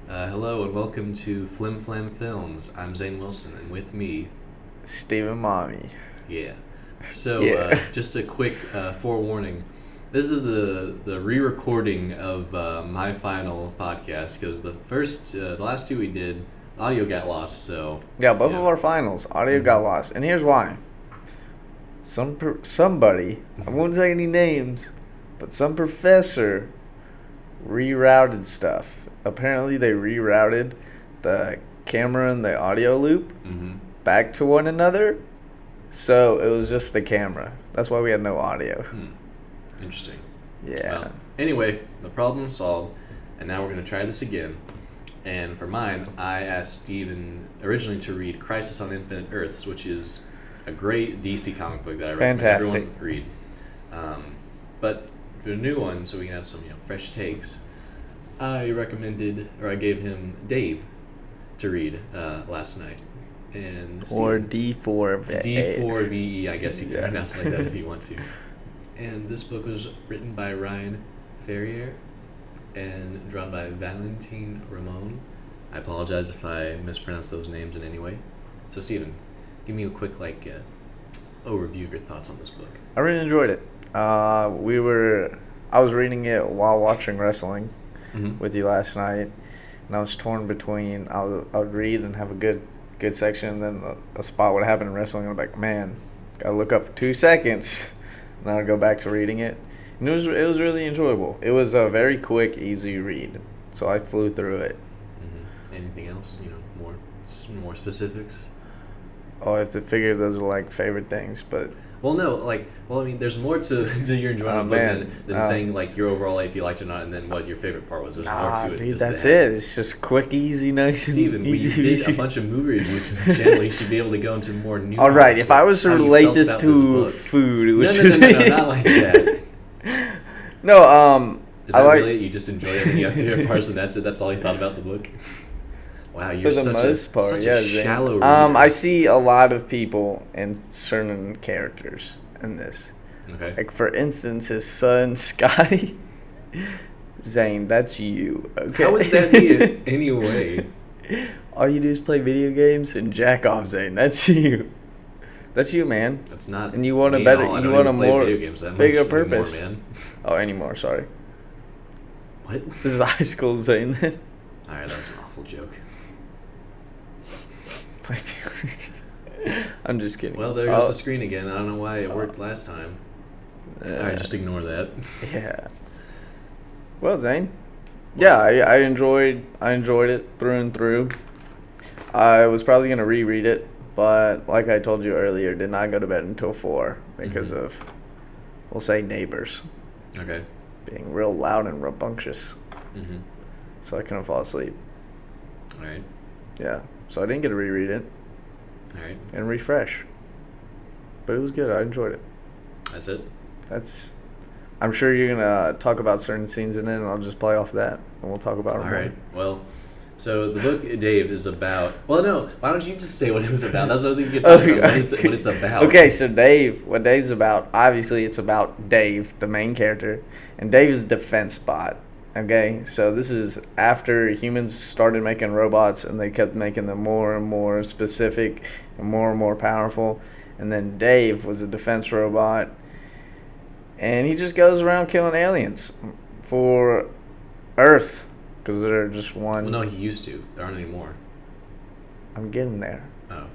Hello and welcome to Flim Flam Films. I'm Zane Wilson, and with me, Stephen Mommy. yeah. So, Yeah. just a quick forewarning. This is the re-recording of my final podcast because the last two we did, audio got lost. So Yeah, both yeah. of our finals, audio got lost. And here's why. Somebody, I won't say any names, but some professor rerouted stuff. Apparently they rerouted the camera and the audio loop Mm-hmm. back to one another. So it was just the camera. That's why we had no audio. Interesting. Yeah. Well, anyway, the problem's solved, and now we're going to try this again. And for mine, I asked Steven originally to read Crisis on Infinite Earths, which is a great DC comic book that I recommend Fantastic. everyone read. But for a new one, so we can have some fresh takes, I gave him Dave to read last night. And Or Steven- D4. D4VE, I guess you can Yeah. pronounce it like that if you want to. And this book was written by Ryan Ferrier and drawn by Valentine Ramon. I apologize if I mispronounced those names in any way. So, Steven, give me a quick overview of your thoughts on this book. I really enjoyed it. I was reading it while watching wrestling Mm-hmm. with you last night, and I was torn between I would read and have a good section, and then a spot would happen in wrestling, and I'm like, man, gotta look up for 2 seconds, and I'd go back to reading it, and it was really enjoyable. It was a very quick, easy read, so I flew through it. Mm-hmm. Anything else? More specifics? Oh, I have to figure those are like favorite things, but Well, no, I mean, there's more to your enjoyment Oh, of the book man. than saying your overall life, if you liked it or not, and then what your favorite part was. There's more to it. dude, just that's than- it. It's just quick, easy, nice. Steven, we easy, did easy. a bunch of movie reviews for the channel. You should be able to go into more nuance. All right, if I was to how you relate felt this about to book. food, it No, was no, just not like that. No, Is I that like really it? You just enjoy it and you have favorite parts, and that's it? That's all you thought about the book? Wow, for you're the such most part, such yeah. a Zane. shallow reader. I see a lot of people and certain characters in this. Okay. Like for instance, his son Scotty. Zane, that's you. Okay. How is that me in any way? All you do is play video games and jack off, Zane. That's you. That's you, man. That's not. And you want a me better- at all. I you don't want a even play more video games that much bigger anymore, purpose. man. Oh, anymore. Sorry. What? This is high school, Zane. Then. All right, that was an awful joke. I'm just kidding. Well, there goes the screen again. I don't know why it worked last time. All right, just ignore that. Yeah. Well, Zane. Yeah, I enjoyed it through and through. I was probably gonna reread it, but like I told you earlier, did not go to bed until 4 because Mhm. of, we'll say, neighbors Okay. being real loud and rambunctious. Mm-hmm. So I couldn't fall asleep. All right. Yeah. So I didn't get to reread it All right. and refresh. But it was good. I enjoyed it. That's it. I'm sure you're gonna talk about certain scenes in it, and I'll just play off that, and we'll talk about it All more. right. Well, so the book, Dave, is about. Well, no. Why don't you just say what it was about? That's what I think you can talk about. What it's about. Okay, so what Dave's about, obviously it's about Dave, the main character, and Dave is a defense bot. Okay, so this is after humans started making robots, and they kept making them more and more specific and more powerful, and then Dave was a defense robot, and he just goes around killing aliens for Earth, because they're just one. Well, no, he used to. There aren't any more. I'm getting there. Oh, okay.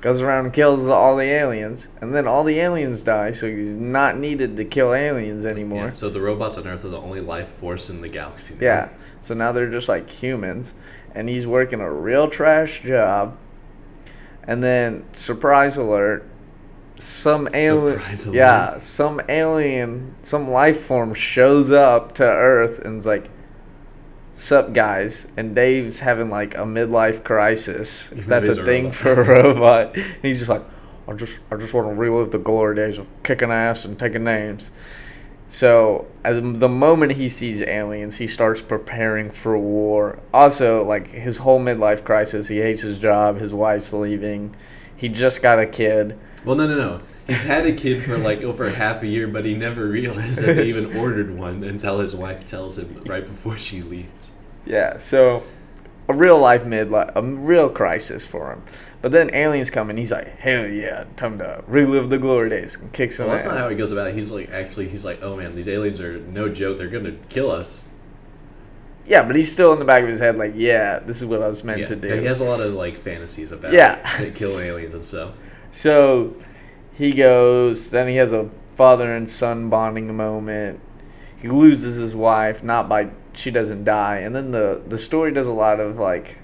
Goes around and kills all the aliens, and then all the aliens die, so he's not needed to kill aliens anymore. Yeah, so the robots on Earth are the only life force in the galaxy now. Yeah, so now they're just like humans, and he's working a real trash job. And then, surprise alert, some alien, Surprise alert. yeah, some alien, some life form shows up to Earth and is like, "Sup, guys?" And Dave's having like a midlife crisis, if that's He's a a thing robot. for a robot. And he's just like, I just want to relive the glory days of kicking ass and taking names. So, as the moment he sees aliens, he starts preparing for war. Also, like, his whole midlife crisis, he hates his job, his wife's leaving, he just got a kid. Well, no. He's had a kid for like over half a year, but he never realized that they even ordered one until his wife tells him right before she leaves. Yeah, so a real life a real crisis for him. But then aliens come and he's like, hell yeah, time to relive the glory days, and kicks some Well, that's ass. not how he goes about it. He's like, oh man, these aliens are no joke. They're gonna kill us. Yeah, but he's still in the back of his head like, yeah, this is what I was meant Yeah, to do. he has a lot of like fantasies about killing aliens and stuff. So he goes, then he has a father and son bonding moment. He loses his wife, she doesn't die. And then the story does a lot of like,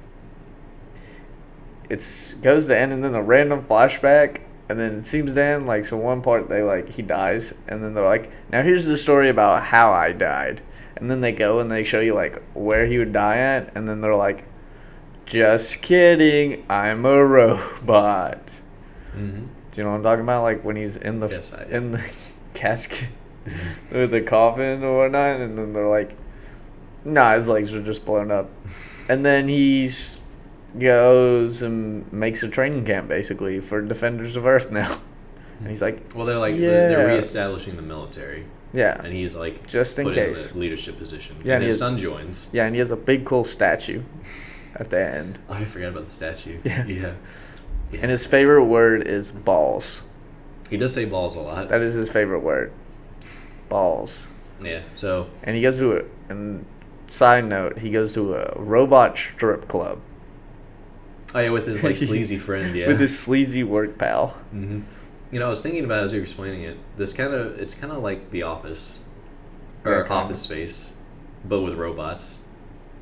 goes to end and then a random flashback. And then it seems to end like, so one part he dies. And then they're like, now here's the story about how I died. And then they go and they show you like where he would die at. And then they're like, just kidding, I'm a robot. Mm-hmm. Do you know what I'm talking about? Like when he's in the Yes, I do. in the casket with the coffin or whatnot, and then they're like, "Nah, his legs are just blown up." And then he goes and makes a training camp basically for Defenders of Earth now. And he's like, Well, they're like Yeah. they're reestablishing the military, "Yeah, and he's like just in put case." in a leadership position. Yeah, and and his he son joins. Yeah, and he has a big cool statue at the end. Oh, I forgot about the statue. Yeah. Yeah. And his favorite word is balls. He does say balls a lot. That is his favorite word. Balls. Yeah. So And he goes to it. And side note, he goes to a robot strip club oh yeah, with his like sleazy friend. Yeah. with his sleazy work pal. Mm-hmm. You know, I was thinking about it as you were explaining it. It's kind of like The Office, Yeah, or kinda. Office Space, but with robots.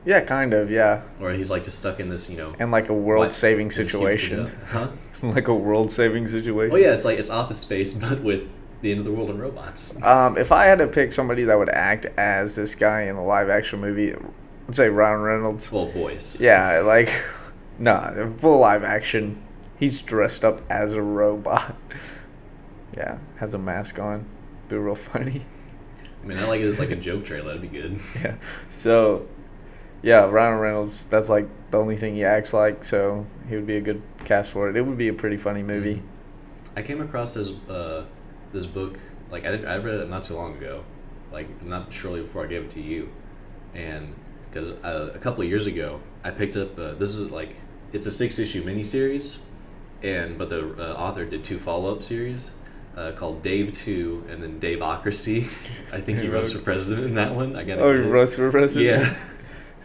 Yeah, kind of, yeah. Or he's like just stuck in this, And like a world-saving this huge situation. video. Huh? Like a world-saving situation. Oh yeah, it's Office Space, but with the end of the world and robots. If I had to pick somebody that would act as this guy in a live-action movie, I'd say Ryan Reynolds. Well, boys. Yeah, like, nah, full live action. He's dressed up as a robot. Yeah, has a mask on. Be real funny. I mean, I like it as like a joke trailer. That'd be good. Yeah. So, yeah, Ryan Reynolds, that's like the only thing he acts like, so he would be a good cast for it. It would be a pretty funny movie. I came across this book, like I read it not too long ago, like not shortly before I gave it to you, and because a couple of years ago I picked up this is like it's a 6-issue miniseries, but the author did 2 follow-up series called Dave 2 and then Daveocracy. I think he runs for president in that one. I got Oh, he runs for president? Yeah.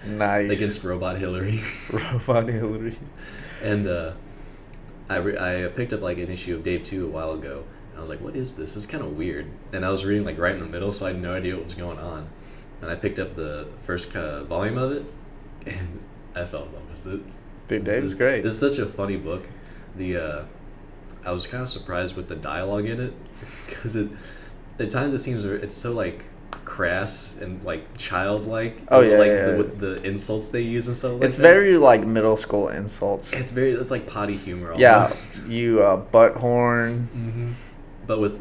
Nice. Against Robot Hillary. Robot Hillary. And I picked up like an issue of Dave 2 a while ago. And I was like, what is this? This is kind of weird. And I was reading like right in the middle, so I had no idea what was going on. And I picked up the first volume of it, and I fell in love with it. Dude, Dave's great. This is such a funny book. I was kind of surprised with the dialogue in it, because at times it seems it's so like crass and like childlike. Oh, yeah, like yeah, with the insults they use and stuff like It's that. very like middle school insults. It's like potty humor Yeah, almost. you butthorn. Mm-hmm. But with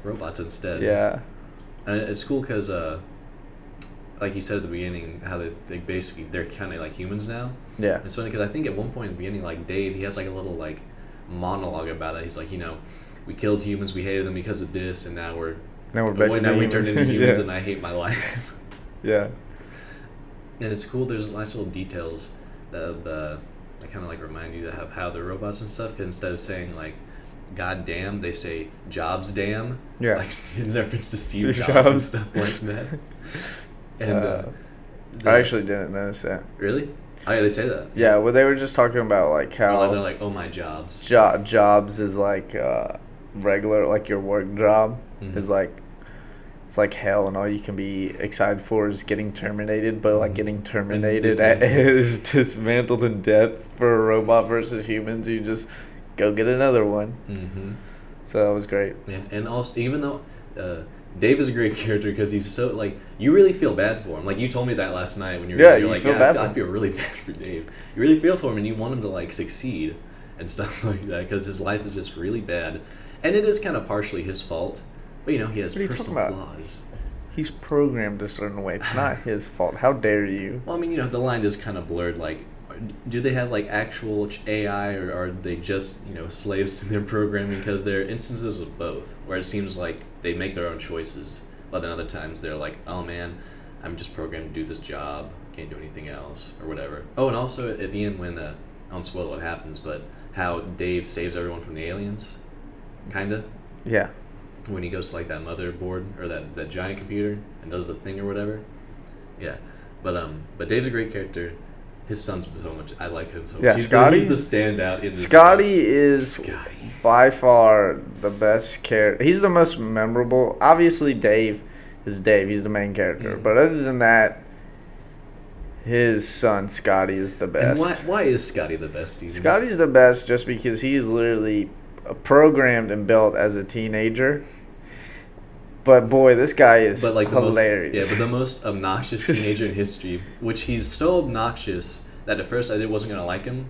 robots instead. Yeah. And it's cool because, like you said at the beginning, how they basically they're kind of like humans now. Yeah. It's funny because I think at one point in the beginning, like Dave, he has like a little like monologue about it. He's like, we killed humans, we hated them because of this, and now we're basically now we turned into humans, Yeah. and I hate my life. Yeah. And it's cool. There's nice little details that kind of like remind you of how they're robots and stuff. 'Cause instead of saying like "God damn," they say "Jobs damn." Yeah. Like in reference to Steve Steve Jobs and Jobs. stuff like that. And I actually didn't notice that. really, oh yeah, they say that. Yeah, well, they were just talking about like Or how like, they're like, "Oh my jobs." jobs is like regular, like your work job Mhm. is like it's like hell, and all you can be excited for is getting terminated. But like Mhm. getting And terminated dismantled. is dismantled in death for a robot versus humans. You just go get another one. Mm-hmm. So that was great. Yeah, and also even though Dave is a great character because he's so like you really feel bad for him. Like you told me that last night when you were Yeah, you're you like, feel yeah, bad I for feel really bad for Dave. You really feel for him and you want him to like succeed and stuff like that because his life is just really bad, and it is kind of partially his fault. But he has What are you personal talking about? flaws. He's programmed a certain way. It's not his fault. How dare you? Well, I mean, the line is kind of blurred. Like, do they have like actual AI, or are they just slaves to their programming? Because there are instances of both, where it seems like they make their own choices, but then other times they're like, oh man, I'm just programmed to do this job, can't do anything else, or whatever. Oh, and also at the end when, I don't spoil what happens, but how Dave saves everyone from the aliens, kinda, Yeah. when he goes to like that motherboard, or that giant computer, and does the thing or whatever. Yeah. But Dave's a great character. His son's so much. I like him so much. Yeah, He's the standout in this. Scotty is Scotty. by far the best character. He's the most memorable. Obviously, Dave is Dave. He's the main character. Mm. But other than that, his son Scotty is the And best. why is Scotty the best, Steven? Scotty's the best just because he's literally programmed and built as a teenager. But boy, this guy is But like hilarious. but the most obnoxious teenager in history, which he's so obnoxious that at first I wasn't gonna like him,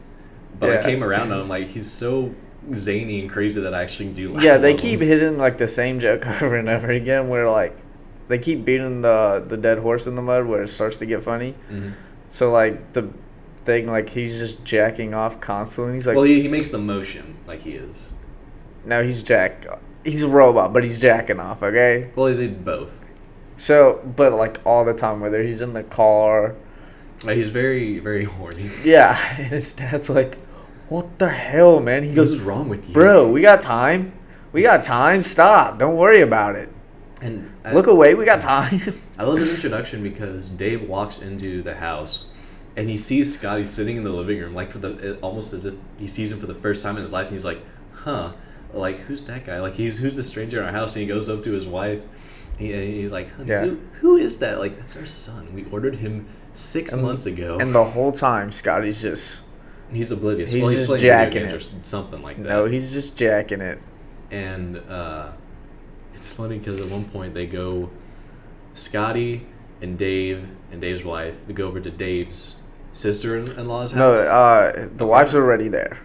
but I Yeah. came around on him. Like he's so zany and crazy that I actually do like Yeah, they love keep him. hitting like the same joke over and over again. Where like they keep beating the dead horse in the mud, where it starts to get funny. Mhm. So like the thing, like he's just jacking off constantly. He's like, Well, he makes the motion like he is. no, he's a robot, but he's jacking off. Okay, Well, they did both. so but like all the time, whether he's in the car, Like, he's very, very horny. yeah, and his dad's like, what the hell, man? He What goes, is wrong with you, bro, we got time. We got time. Stop. Don't worry about it. And Look away. We got time. I love his introduction because Dave walks into the house and he sees Scotty sitting in the living room, like almost as if he sees him for the first time in his life. And he's like, "Huh, like who's that guy? Like who's the stranger in our house?" And he goes up to his wife. He's like, Yeah. "Dude, who is that? Like that's our son. We ordered him 6 months ago." And the whole time, Scotty's just he's oblivious. he's Well, he's just playing video jacking games it. or something like that. no, he's just jacking it. And it's funny because at one point they go, Scotty and Dave's wife, they go over to Dave's sister-in-law's No, house. the wife's already there.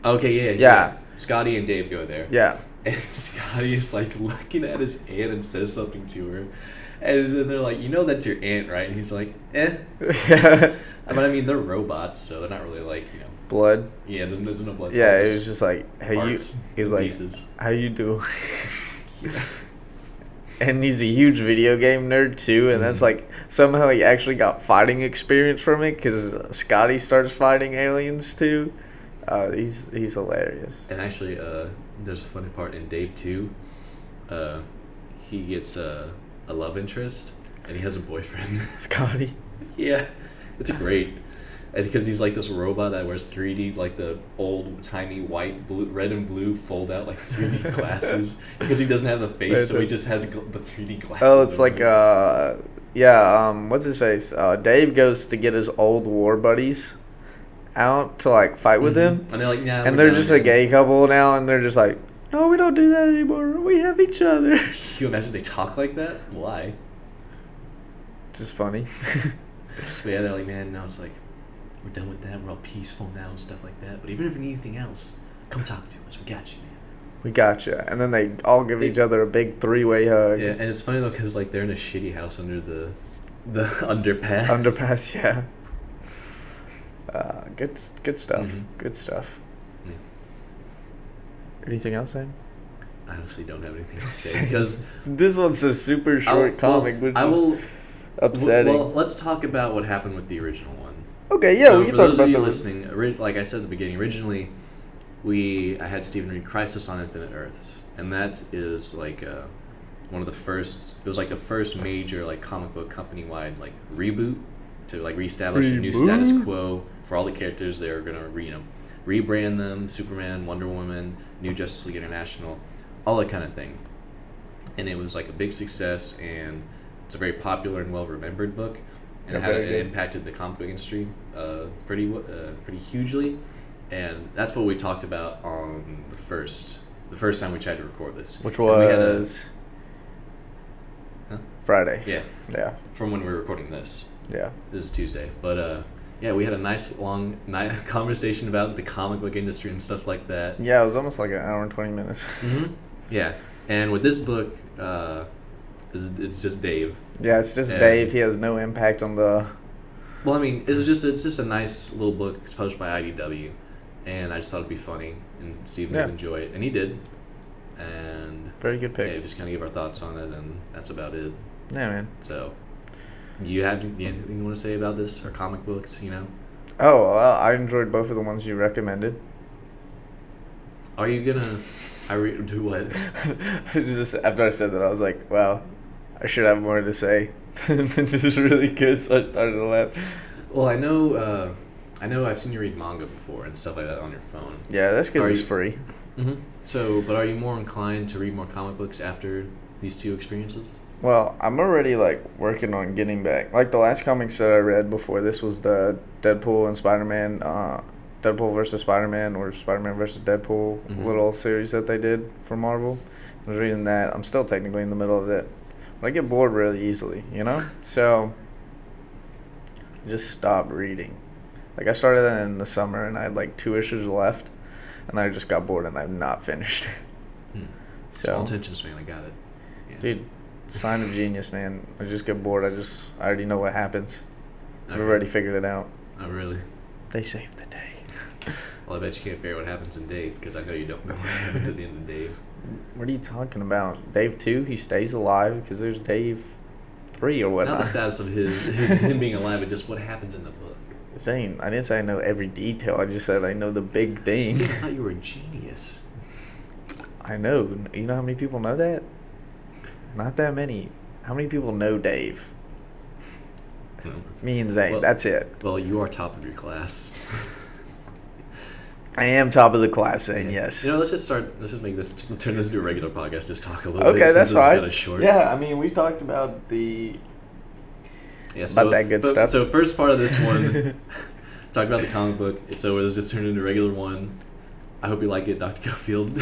Okay, yeah. Yeah. Scotty and Dave go there. Yeah. And Scotty is like looking at his aunt and says something to her. And then they're like, that's your aunt, right? And he's like, eh. But I mean, they're robots, so they're not really like, Blood. yeah, there's no blood. Yeah, cells, it was just like, hey, you. parts, He's like, pieces. how you do? Yeah. And he's a huge video game nerd too, and that's Mhm. like somehow he actually got fighting experience from it because Scotty starts fighting aliens too. He's hilarious. And actually, there's a funny part in Dave 2. He gets a love interest, and he has a boyfriend. Scotty. Yeah, it's great. And because he's like this robot that wears 3D, like the old timey white, blue, red and blue fold out like 3D glasses. Because he doesn't have a face, so he just has the 3D glasses. Oh, it's over like it. what's his face? Dave goes to get his old war buddies out to like fight with him, And they're like, nah. and we're they're done. just a gay couple now, and they're just like, no, we don't do that anymore. We have each other. Can you imagine they talk like that? Why? Just funny. But yeah, they're like, man, no, it's like, we're done with that. We're all peaceful now and stuff like that. But even if you need anything else, come talk to us. We got you, man. We gotcha. And then they all give each other a big three-way hug. Yeah, and it's funny though, because like they're in a shitty house under the underpass. Underpass, yeah. Good stuff. Mhm. Good stuff. Yeah. Anything else, Sam? I honestly don't have anything to say because This one's a super short comic, which is upsetting. Well, let's talk about what happened with the original one. Okay, yeah, So we can for talk those about of you the listening, like I said at the beginning, originally I had Stephen read Crisis on Infinite Earths, and that is like one of the first. It was like the first major like comic book company wide like reboot to like reestablish a new status Reboot? quo for all the characters. They were gonna rebrand them: Superman, Wonder Woman, New Justice League International, all that kind of thing. And it was like a big success, and it's a very popular and well remembered book. And Yeah, very it good. impacted the comic book industry pretty hugely, and that's what we talked about on the first time we tried to record this. which And we had a- was Huh? Friday. yeah, Yeah. from when we were recording this. Yeah. This is Tuesday, but yeah, we had a nice long night conversation about the comic book industry and stuff like that. Yeah, it was almost like an hour and 20 minutes. Mm-hmm. Yeah, and with this book, it's just Dave. Yeah, it's just Yeah. Dave. He has no impact on the. Well, I mean, it's just a nice little book. It's published by IDW, and I just thought it'd be funny, and Steven Yeah. would enjoy it, and he did. And Very good yeah, pick. just kind of give our thoughts on it, and that's about it. Yeah, man. So, You have anything you want to say about this or comic books? Oh, well, I enjoyed both of the ones you recommended. Are you gonna? Do what? Just after I said that, I was like, wow, I should have more to say. This is really good, so I started to laugh. Well, I know. I've seen you read manga before and stuff like that on your phone. Yeah, that's because Are it's you- free. Mm-hmm. So, but are you more inclined to read more comic books after these two experiences? Well, I'm already working on getting back. Like the last comics that I read before this was the Deadpool and Spider-Man, Deadpool versus Spider-Man or Spider-Man versus Deadpool little series that they did for Marvel. I was reading that. I'm still technically in the middle of it, but I get bored really easily, So I just stopped reading. I started that in the summer and I had 2 issues left, and I just got bored and I've not finished it. Small attention span, I got it. Yeah. Dude, sign of genius, man. I just get bored. I already know what happens. I've Okay. already figured it out. Oh, really? They saved the day. Well, I bet you can't figure out what happens in Dave, because I know you don't know what happens at the end of Dave. What are you talking about? Dave 2, he stays alive because there's Dave 3 or whatnot. Not the status of him being alive, but just what happens in the book. Saying, I didn't say I know every detail. I just said I know the big thing. See, I thought you were a genius. I know. You know how many people know that? Not that many. How many people know Dave? Me and Zane. Well- That's it. Well, you are top of your class. I am top of the class, Zane. Yes. Let's just start. Let's just turn this into a regular podcast. Just talk a little Okay, bit. that's since this is fine. kinda short. Yeah, I mean, we talked about the Yeah, About that good stuff. So first part of this one, talked about the comic book. So it was just turned into a regular one. I hope you like it, Dr. Garfield.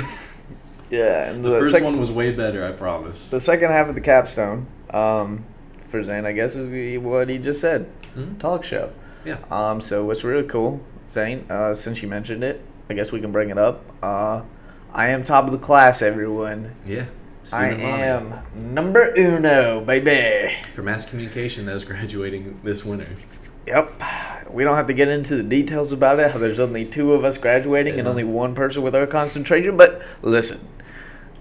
Yeah, and The first one was way better, I promise. the second half of the capstone, for Zane, I guess, is what he just said. Mhm. Talk show. Yeah. So what's really cool, Zane, since you mentioned it, I guess we can bring it up. I am top of the class, everyone. Yeah. I Stephen Mommy. am number uno, baby. For mass communication that is graduating this winter. Yep. We don't have to get into the details about it, how there's only 2 of us graduating and Yeah. only 1 person with our concentration, but listen,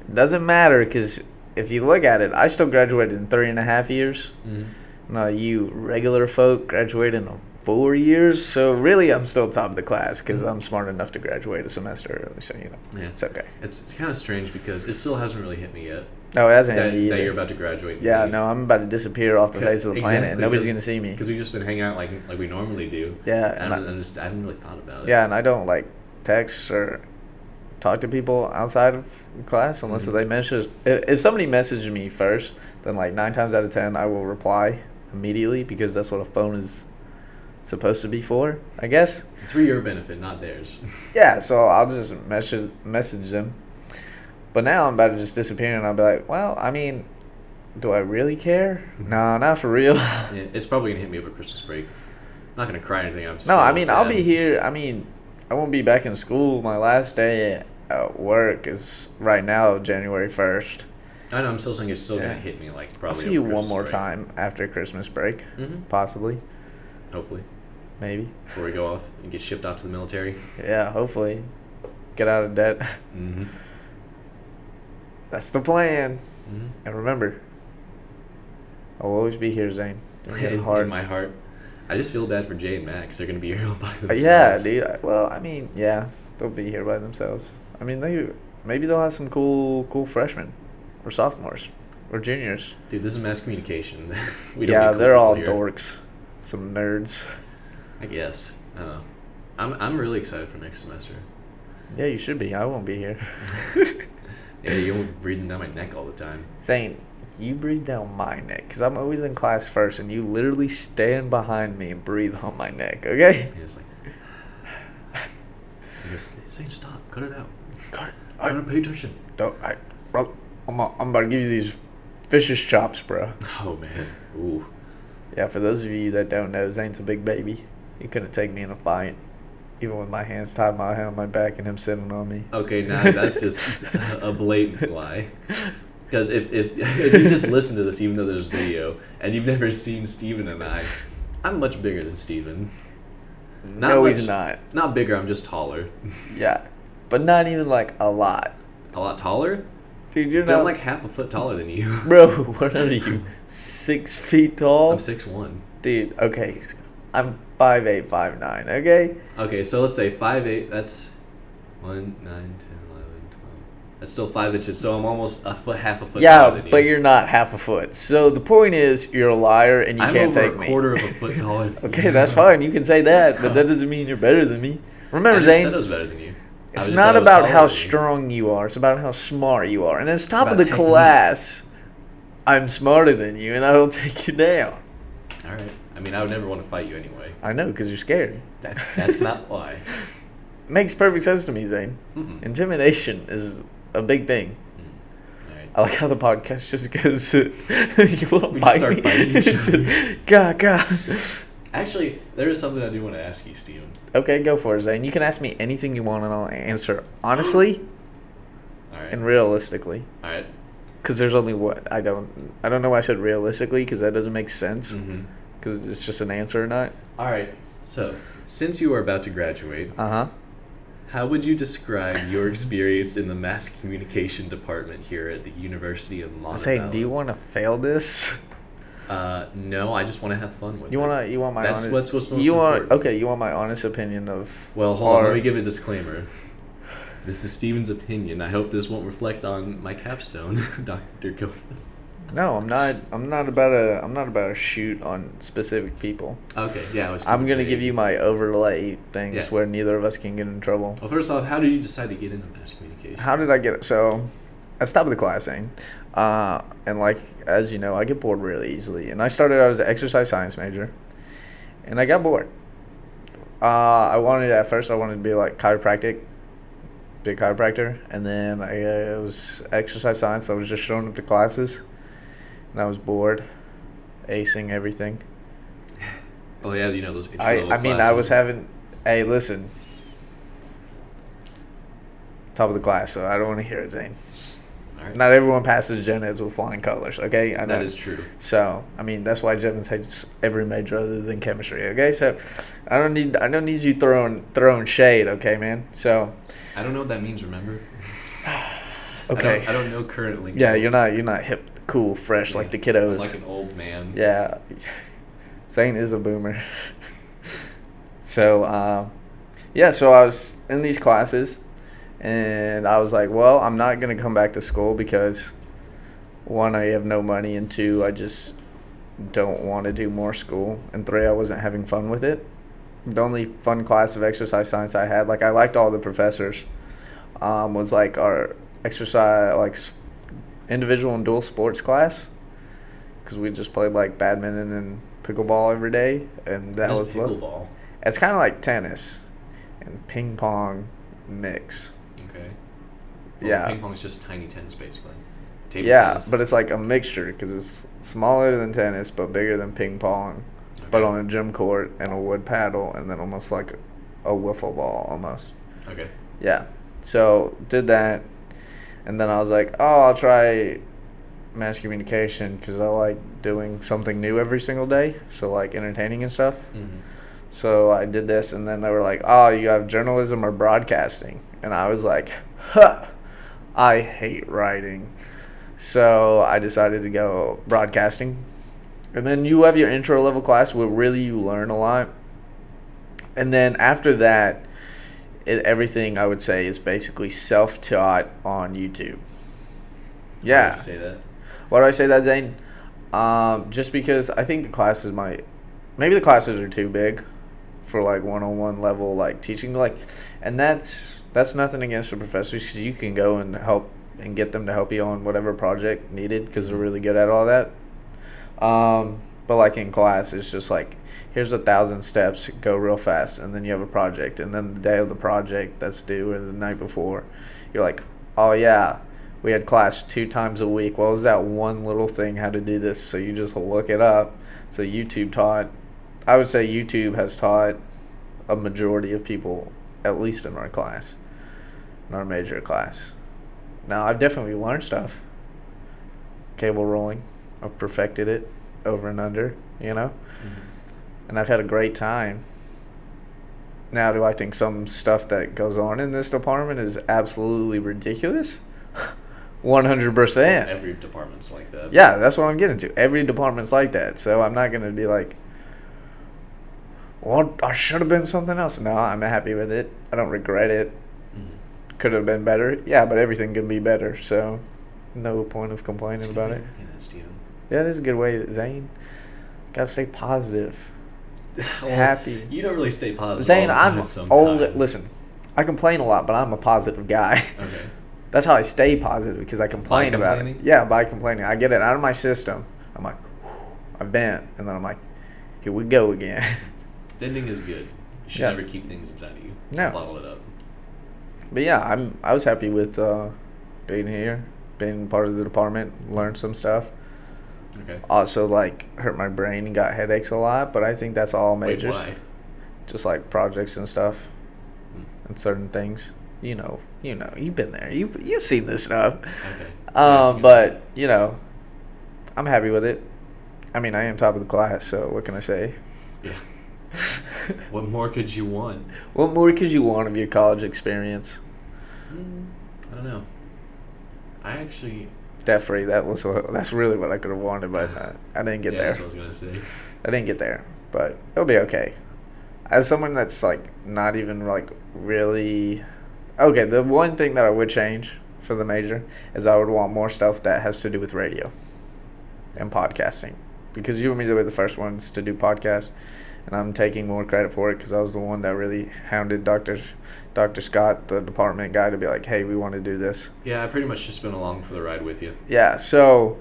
it doesn't matter because if you look at it, I still graduated in 3.5 years. Mm-hmm. Now you regular folk graduate in 4 years, so really I'm still top of the class because I'm smart enough to graduate a semester early, so Yeah. it's okay. It's kind of strange because it still hasn't really hit me yet No, it hasn't that, hit me that either. you're about to graduate. Yeah, no, I'm about to disappear off the face of the planet and nobody's going to see me. Because we've just been hanging out like we normally do. Yeah, And and I haven't really thought about it. Yeah, and I don't text or talk to people outside of class unless Mhm. they message. If somebody messages me first, then 9 times out of 10 I will reply immediately because that's what a phone is supposed to be for, I guess. It's for your benefit, not theirs. Yeah, so I'll just message them. But now I'm about to just disappear and I'll be like, well, I mean, do I really care? No, not for real. Yeah, it's probably gonna hit me over Christmas break. Not gonna cry or anything. I'm No, I mean, sad. I'll be here. I mean, I won't be back in school. My last day at work is right now, January 1st. I know. I'm still saying it's still Yeah. gonna hit me probably. I'll see you over one Christmas more break. time after Christmas break, Mm-hmm. possibly, Hopefully, maybe. before we go off and get shipped out to the military. Yeah, hopefully. Get out of debt. Mm-hmm. That's the plan. Mm-hmm. And remember, I'll always be here, Zane. In your In heart. my heart, I just feel bad for Jay and Max. They're gonna be here all by themselves. Yeah, dude. Well, I mean, yeah, they'll be here by themselves. I mean, maybe they'll have some cool freshmen, or sophomores, or juniors. Dude, this is mass communication. We don't Yeah, need cool they're all people here. dorks, some nerds. I guess. I don't know. I'm really excited for next semester. Yeah, you should be. I won't be here. Yeah, you won't be breathing down my neck all the time. Saying, you breathe down my neck, because I'm always in class first, and you literally stand behind me and breathe on my neck, okay? He was like, he goes, Zane, stop, cut it out. God, Try to pay attention. bro, I'm about to give you these vicious chops, bro. Oh man, ooh. Yeah, for those of you that don't know, Zane's a big baby. He couldn't take me in a fight, even with my hands tied behind my back and him sitting on me. Okay, now that's just a blatant lie. Because if you just listen to this, even though there's video, and you've never seen Steven and I'm much bigger than Steven. No, he's much- not. Not bigger, I'm just taller. Yeah, but not even a lot. A lot taller? Dude, you're Dude, not I'm like half a foot taller than you. Bro, what are you? 6 feet tall? I'm 6'1". Dude, okay. I'm 5'8", 5'9", okay? Okay, so let's say 5'8". That's 1, 9, 10, 11, 12. That's still 5 inches. So I'm almost half a foot taller Yeah, than you. but you're not half a foot. So the point is, you're a liar and you I'm can't over take a me. quarter of a foot taller than Okay, you. that's fine. You can say that, but that doesn't mean you're better than me. Remember, I never Zane, said I was better than you. I it's just not said I was about taller how than you. strong you are. It's about how smart you are. And at the top of about the technique. class, I'm smarter than you, and I will take you down. All right. I mean, I would never want to fight you anyway. I know, because you're scared. That's not why. Makes perfect sense to me, Zane. Mm-mm. Intimidation is a big thing. All right. I like how the podcast just goes. You want to We bite start me? fighting each It's other. just, God. Actually, there is something I do want to ask you, Steven. Okay, go for it, Zane. You can ask me anything you want, and I'll answer honestly All right. and realistically. All right. Because there's only what I don't know why I said realistically, because that doesn't make sense. Mm-hmm. Because it's just an answer or not. All right. So, since you are about to graduate, Uh-huh. how would you describe your experience in the mass communication department here at the University of Montevallo? Zane, do you want to fail this? No, I just want to have fun with it. You want my That's honest, what's most you want important. Okay, you want my honest opinion of Well, hold on. our- Let me give a disclaimer. This is Steven's opinion. I hope this won't reflect on my capstone, Dr. Gilman. No, I'm not about to shoot on specific people. Okay, yeah, I was. I'm gonna give you my overlay things Yeah. where neither of us can get in trouble. Well, first off, how did you decide to get into mass communication? How did I get it? So, I stopped the class, Zane. And like as you know, I get bored really easily. And I started out as an exercise science major, and I got bored. At first I wanted to be like big chiropractor, and then it was exercise science. I was just showing up to classes, and I was bored, acing everything. Oh yeah, you know those. I mean, I was having. Hey, listen. Top of the class, so I don't want to hear it, Zane. All right. Not everyone passes gen eds with flying colors, okay? I know. That is true. So, I mean, that's why gen eds hates every major other than chemistry, okay? So, I don't need you throwing shade, okay, man? So, I don't know what that means. Remember? okay. I don't know currently. Yeah, you're not hip, cool, fresh like the kiddos. I'm like an old man. Yeah. Zane is a boomer. So, so I was in these classes, and I was like, well, I'm not going to come back to school because, one, I have no money, and two, I just don't want to do more school, and three, I wasn't having fun with it. The only fun class of exercise science I had, like I liked all the professors, was like our exercise, like individual and dual sports class, because we just played like badminton and pickleball every day, and that What was is pickleball? It's kind of like tennis and ping pong mix. Okay. Well, Yeah. Ping pong is just tiny tennis, basically. Table Yeah, tennis. but it's like a mixture because it's smaller than tennis but bigger than ping pong, but Okay. on a gym court and a wood paddle and then almost like a wiffle ball almost. Okay. Yeah. So did that, and then I was like, oh, I'll try mass communication because I like doing something new every single day. So like entertaining and stuff. Mm-hmm. So I did this, and then they were like, oh, you have journalism or broadcasting. And I was like, huh, I hate writing. So I decided to go broadcasting. And then you have your intro level class where really you learn a lot. And then after that, everything I would say is basically self-taught on YouTube. Why Yeah. would you say that? Why do I say that, Zane? Just because I think the classes maybe the classes are too big for like one-on-one level like teaching, like, and that's nothing against the professors because you can go and help and get them to help you on whatever project needed because they're really good at all that. But like in class, it's just like, here's 1,000 steps, go real fast, and then you have a project, and then the day of the project that's due or the night before, you're like, oh yeah, we had class 2 times a week. What was that one little thing how to do this? So you just look it up. So I would say YouTube has taught a majority of people, at least in our class, in our major class. Now, I've definitely learned stuff. Cable rolling, I've perfected it over and under, Mm-hmm. and I've had a great time. Now, do I think some stuff that goes on in this department is absolutely ridiculous? 100%. Every department's like that. Yeah, that's what I'm getting to. Every department's like that. So I'm not going to be like, well, I should have been something else. No, I'm happy with it. I don't regret it. Mhm. Could have been better. Yeah, but everything can be better. So no point of complaining about it. Yeah, it is a good way, Zane. Gotta stay positive. Well, Happy. You don't really stay positive. Zane, all the time I'm sometimes. old. Listen, I complain a lot, but I'm a positive guy. Okay. That's how I stay positive, because I complain about it. complaining? Yeah, by complaining. I get it out of my system. I'm like, I vent, and then I'm like, here we go again. Venting is good. You should Yeah. never keep things inside of you. No. Bottle it up. But yeah, I was happy with being here, being part of the department, learned some stuff. Okay. Also, like, hurt my brain and got headaches a lot, but I think that's all Wait, majors. why? Just like projects and stuff Hmm. and certain things. You know, you've been there. You've seen this stuff. Okay. Yeah, But, I'm happy with it. I mean, I am top of the class, so what can I say? Yeah. What more could you want? What more could you want of your college experience? I don't know. I actually. Debt-free, that's really what I could have wanted, but I didn't get Yeah, there. that's what I was gonna say. I didn't get there, but it'll be okay. As someone that's like not even like really okay, the one thing that I would change for the major is I would want more stuff that has to do with radio and podcasting, because you and me were the first ones to do podcasts, and I'm taking more credit for it because I was the one that really hounded Dr. Scott, the department guy, to be like, hey, we want to do this. Yeah, I pretty much just been along for the ride with you. Yeah, so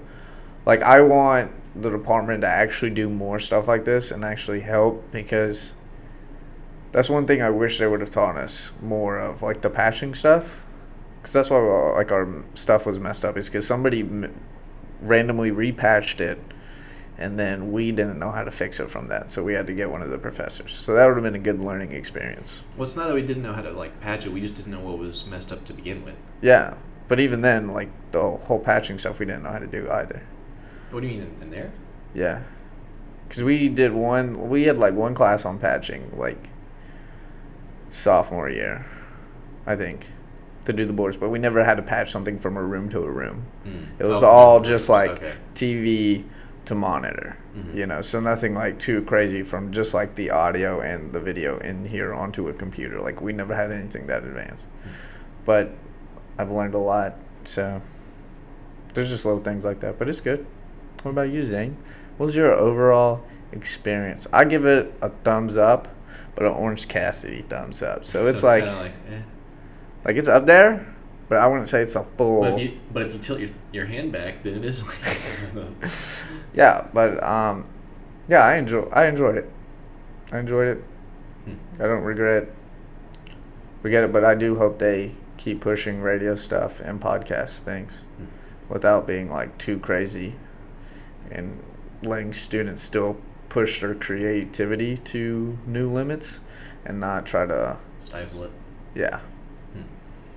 like I want the department to actually do more stuff like this and actually help, because that's one thing I wish they would have taught us more of, like the patching stuff, because that's why like our stuff was messed up, is because somebody randomly repatched it, and then we didn't know how to fix it from that, so we had to get one of the professors. So that would have been a good learning experience. Well, it's not that we didn't know how to like patch it. We just didn't know what was messed up to begin with. Yeah, but even then, like the whole patching stuff, we didn't know how to do either. What do you mean in there? Yeah, because we had like one class on patching, like sophomore year, I think, to do the boards, but we never had to patch something from a room to a room. It was all just like okay. TV to monitor, so nothing like too crazy from just like the audio and the video in here onto a computer. Like we never had anything that advanced, but I've learned a lot. So there's just little things like that, but it's good. What about you, Zane? What was your overall experience? I give it a thumbs up, but an Orange Cassidy thumbs up. So it's like, kinda eh. like it's up there, but I wouldn't say it's a full. But if you tilt your hand back, then it is like. Yeah, but yeah, I enjoyed it. I enjoyed it. I don't regret it, but I do hope they keep pushing radio stuff and podcast things without being like too crazy, and letting students still push their creativity to new limits and not try to Stifle it. Yeah.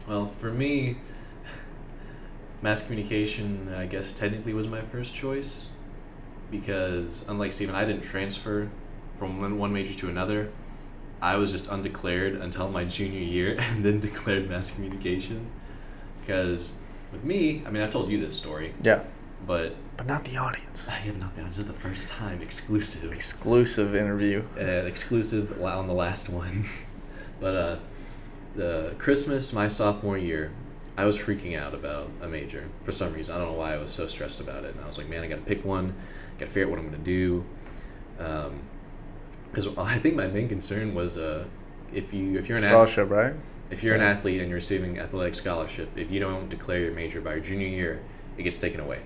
Well, for me, mass communication, I guess, technically was my first choice, because unlike Steven, I didn't transfer from one major to another. I was just undeclared until my junior year, and then declared mass communication. Because with me, I mean, I've told you this story, Yeah. but But not the audience. I have not. This is the first time exclusive. Exclusive interview. Exclusive on the last one. But the Christmas my sophomore year, I was freaking out about a major for some reason. I don't know why I was so stressed about it. And I was like, man, I got to pick one. Got to figure out what I'm going to do. Because I think my main concern was if you're an Scholarship, right? if you're an athlete and you're receiving athletic scholarship, if you don't declare your major by your junior year, it gets taken away.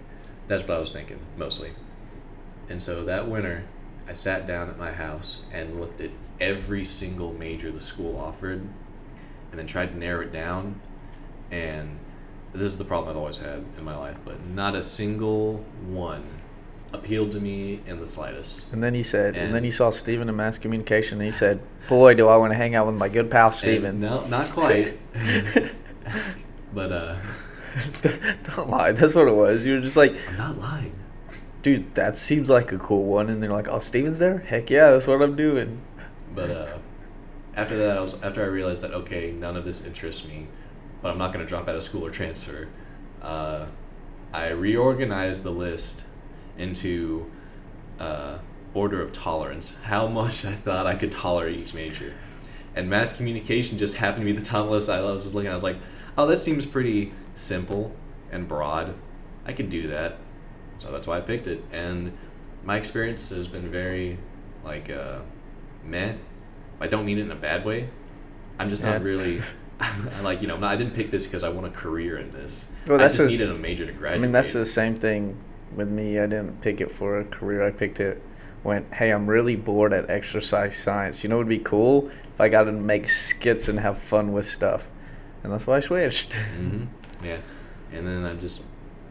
That's what I was thinking, mostly. And so that winter, I sat down at my house and looked at every single major the school offered, and then tried to narrow it down. And this is the problem I've always had in my life, but not a single one appealed to me in the slightest. And then he said, and then he saw Steven in mass communication, and he said, boy, do I want to hang out with my good pal Steven. No, not quite. But Don't lie. That's what it was. You were just like, I'm not lying. dude, that seems like a cool one. And they're like, oh, Steven's there? Heck yeah, that's what I'm doing. But after that, after I realized that, okay, none of this interests me, but I'm not going to drop out of school or transfer, I reorganized the list into order of tolerance, how much I thought I could tolerate each major. And mass communication just happened to be the top of the list. I was just looking, I was like, oh, this seems pretty simple and broad. I could do that. So that's why I picked it. And my experience has been very, like, meh. I don't mean it in a bad way. I'm just not really, like, I didn't pick this because I want a career in this. Well, I just needed a major to graduate. I mean, that's the same thing with me. I didn't pick it for a career. I picked it hey, I'm really bored at exercise science. You know what would be cool? If I got to make skits and have fun with stuff. And that's why I switched. Mm-hmm. Yeah. And then I just...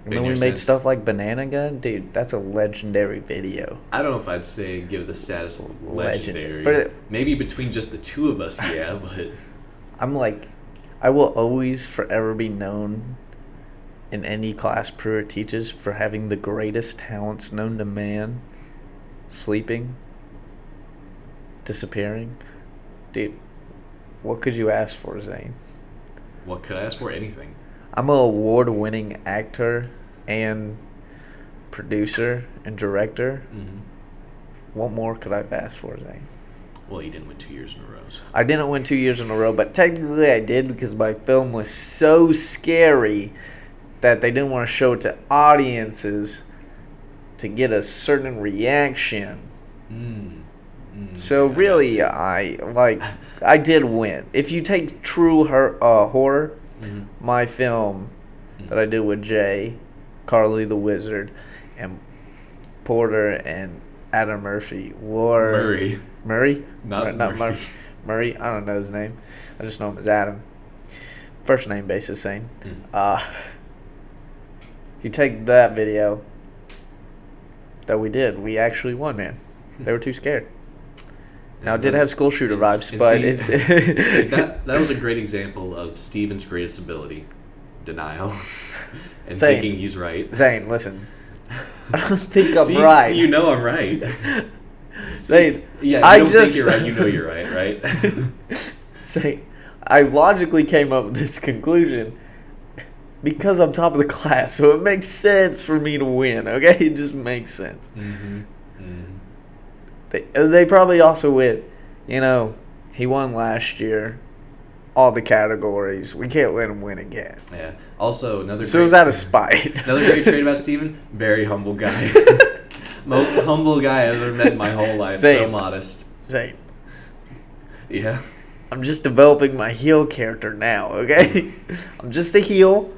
And then we made stuff like Banana Gun. Dude, that's a legendary video. I don't know if I'd say give the status of legendary. Maybe between just the two of us, yeah, but... I'm like... I will always forever be known in any class Pruitt teaches for having the greatest talents known to man. Sleeping. Disappearing. Dude, what could you ask for, Zane? What could I ask for? Anything. I'm an award-winning actor and producer and director. Mm-hmm. What more could I have asked for, Zane? Well, you didn't win 2 years in a row. So. I didn't win 2 years in a row, but technically I did because my film was so scary that they didn't want to show it to audiences to get a certain reaction. So really, I did win. If you take true horror, my film that I did with Jay, Carly the Wizard, and Porter and Adam Murphy were... Murray? Not Murphy. Murray? I don't know his name. I just know him as Adam. First name basis same. If you take that video that we did, we actually won, man. They were too scared. Now, it did have school shooter vibes, but... that was a great example of Steven's greatest ability. Denial. And Zane, thinking he's right. Zane, listen. I don't think I'm right. See, you know I'm right. Zane, yeah, you don't think you're right, you know you're right, right? Zane, I logically came up with this conclusion because I'm top of the class, so it makes sense for me to win, okay? It just makes sense. Mm-hmm. They probably also went, he won last year, all the categories. We can't let him win again. Yeah. Also, So it was out of spite. Another great trait about Steven, very humble guy. Most humble guy I've ever met in my whole life. Same. So modest. Same. Yeah. I'm just developing my heel character now, okay? I'm just a heel,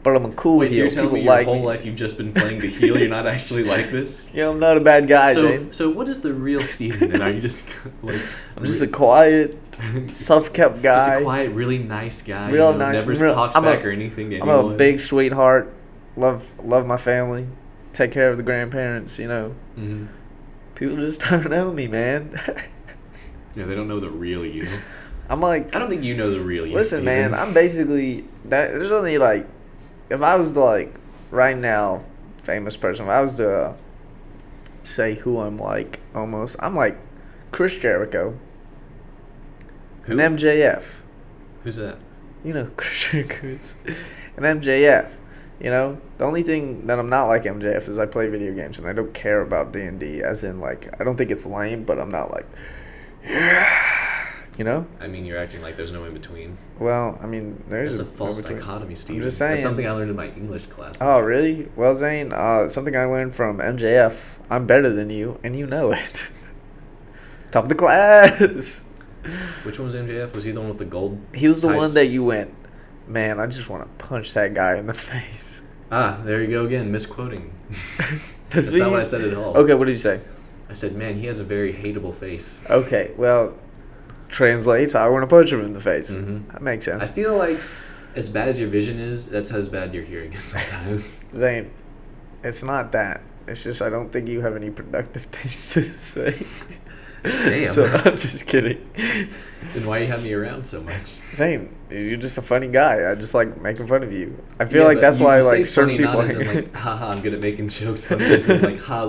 but I'm a cool heel. Wait, so you're telling me your whole life you've just been playing the heel? You're not actually like this? Yeah, I'm not a bad guy, Zane. So what is the real Steven? And are you just like... I'm just a quiet, self-kept guy. Just a quiet, really nice guy. Real nice. Never talks back or anything to anyone. I'm a big sweetheart. Love my family. Take care of the grandparents, Mm-hmm. People just don't know me, man. Yeah, they don't know the real you. I'm like... I don't think you know the real you, Listen, Steven. man, I'm basically... There's only, if I was the, right now, famous person, if I was to say who I'm like, almost, I'm like Chris Jericho. Who? And MJF. Who's that? Chris Jericho is. And MJF. The only thing that I'm not like MJF is I play video games and I don't care about D&D, as in, I don't think it's lame, but I'm not yeah, I mean, you're acting like there's no in between. Well, I mean, there's That's a false dichotomy, Steven. I'm just saying. That's something I learned in my English classes. Oh, really? Well, Zane, something I learned from MJF. I'm better than you, and you know it. Top of the class. Which one was MJF? Was he the one with the gold? He was the tights? one that you went, man, I just want to punch that guy in the face. Ah, there you go again, misquoting. That's not what I said at all. Okay, what did you say? I said, man, he has a very hateable face. Okay, well, translates, I want to punch him in the face. Mm-hmm. That makes sense. I feel like as bad as your vision is, that's as bad your hearing is sometimes. Zane, it's not that. It's just I don't think you have any productive things to say. Damn. So I'm just kidding. Then why you have me around so much? Same. You're just a funny guy. I just like making fun of you. I feel like that's why certain people. Not as in haha, I'm good at making jokes funny. As in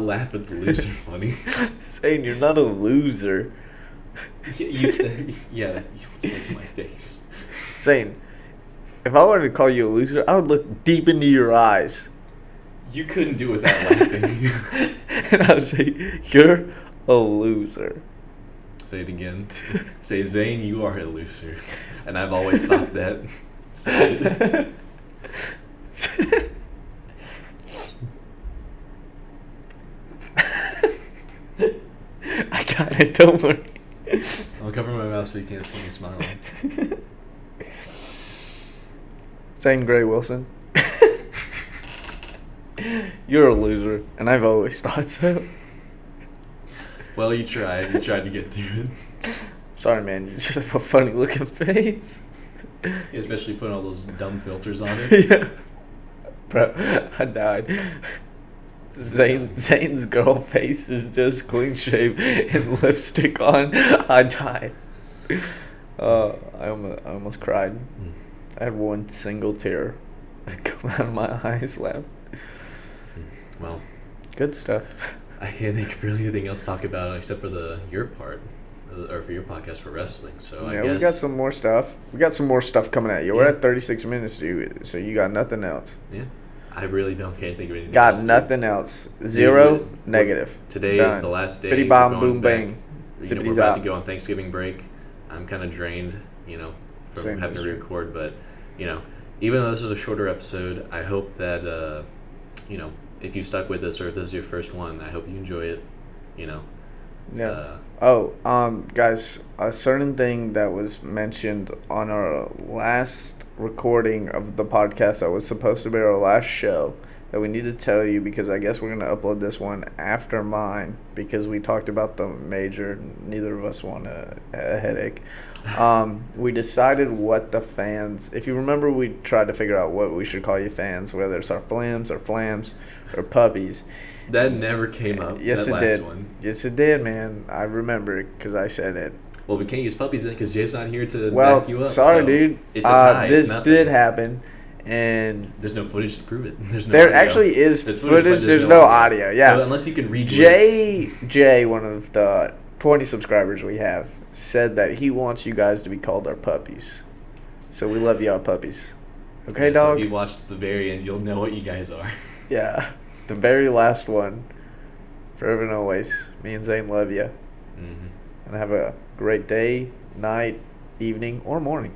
laugh at the loser funny. Saying you're not a loser. You say to my face. Saying if I wanted to call you a loser, I would look deep into your eyes. You couldn't do it without laughing. And I would say, you're a loser. Say it again. Say, Zane, you are a loser. And I've always thought that. Say it. I got it, don't worry. I'll cover my mouth so you can't see me smiling. Zane Grey Wilson. You're a loser, and I've always thought so. Well, you tried. You tried to get through it. Sorry, man. You just have a funny looking face. Yeah, especially putting all those dumb filters on it. Yeah. Bro, I died. Zane's girl face is just clean shaved and lipstick on. I died. I almost cried. I had one single tear come out of my eyes left. Well, good stuff. I can't think of really anything else to talk about except for your part, or for your podcast for wrestling. So yeah, I guess we got some more stuff. We got some more stuff coming at you. We're Yeah. at 36 minutes, dude. So you got nothing else. Yeah, I really can't think of anything. Got else, dude. nothing else. Zero, Dude, negative. Today is Done. the last day. Bitty We're bomb, going boom, back. bang. We're Zippity about to zop. go on Thanksgiving break. I'm kind of drained, from Same having to here. record. But even though this is a shorter episode, I hope that if you stuck with us or if this is your first one, I hope you enjoy it. Yeah. Uh, Guys, a certain thing that was mentioned on our last recording of the podcast that was supposed to be our last show that we need to tell you, because I guess we're going to upload this one after mine because we talked about the major. Neither of us want a headache. We decided what the fans, if you remember, we tried to figure out what we should call you fans, whether it's our flams or flams or puppies. that never came up. Yes, that it last did. One. Yes, it did, man. I remember it because I said it. Well, we can't use puppies in because Jay's not here to Well, back you up. sorry, so dude. It's a tie. This it's nothing. did happen, and There's no footage to prove it. There's no there audio. actually is There's footage. but There's no audio. Yeah. So unless you can read Jay, one of the 20 subscribers we have, said that he wants you guys to be called our puppies. So we love y'all puppies. Okay, So dog? if you watched the very end, you'll know what you guys are. Yeah. The very last one. Forever and always. Me and Zane love you. Mm-hmm. And have a great day, night, evening, or morning.